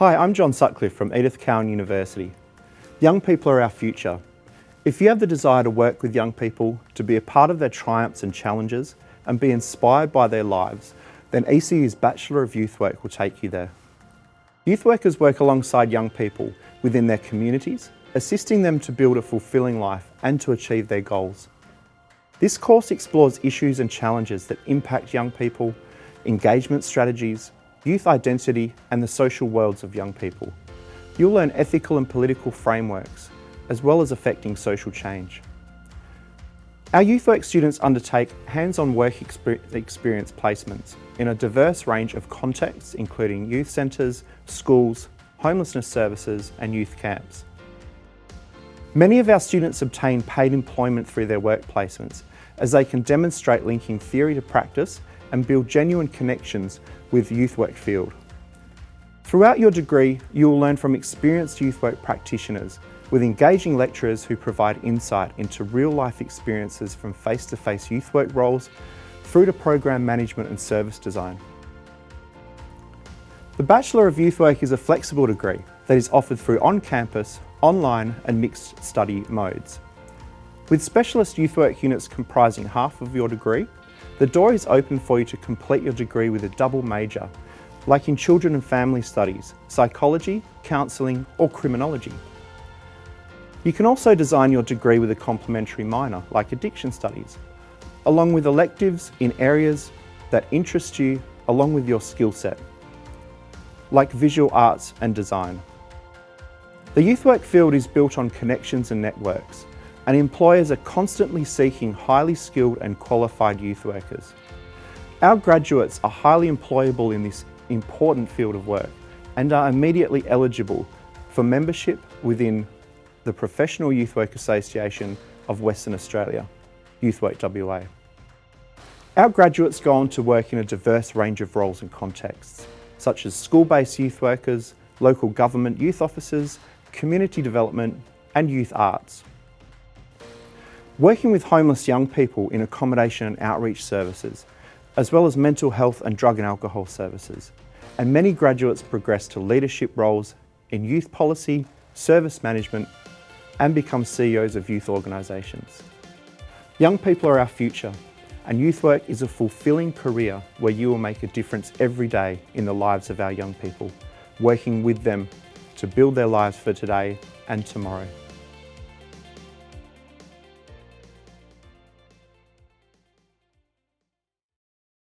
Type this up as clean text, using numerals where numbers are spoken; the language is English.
Hi, I'm John Sutcliffe from Edith Cowan University. Young people are our future. If you have the desire to work with young people, to be a part of their triumphs and challenges, and be inspired by their lives, then ECU's Bachelor of Youth Work will take you there. Youth workers work alongside young people within their communities, assisting them to build a fulfilling life and to achieve their goals. This course explores issues and challenges that impact young people, engagement strategies, youth identity and the social worlds of young people. You'll learn ethical and political frameworks, as well as affecting social change. Our youth work students undertake hands-on work experience placements in a diverse range of contexts, including youth centres, schools, homelessness services and youth camps. Many of our students obtain paid employment through their work placements, as they can demonstrate linking theory to practice and build genuine connections with the youth work field. Throughout your degree, you will learn from experienced youth work practitioners with engaging lecturers who provide insight into real-life experiences from face-to-face youth work roles through to program management and service design. The Bachelor of Youth Work is a flexible degree that is offered through on-campus, online and mixed study modes. With specialist youth work units comprising half of your degree, the door is open for you to complete your degree with a double major, like in children and family studies, psychology, counselling or criminology. You can also design your degree with a complementary minor, like addiction studies, along with electives in areas that interest you along with your skill set, like visual arts and design. The youth work field is built on connections and networks, and employers are constantly seeking highly skilled and qualified youth workers. Our graduates are highly employable in this important field of work and are immediately eligible for membership within the Professional Youth Work Association of Western Australia, Youth Work WA. Our graduates go on to work in a diverse range of roles and contexts, such as school-based youth workers, local government youth officers, community development and youth arts. Working with homeless young people in accommodation and outreach services, as well as mental health and drug and alcohol services. And many graduates progress to leadership roles in youth policy, service management, and become CEOs of youth organisations. Young people are our future, and youth work is a fulfilling career where you will make a difference every day in the lives of our young people, working with them to build their lives for today and tomorrow.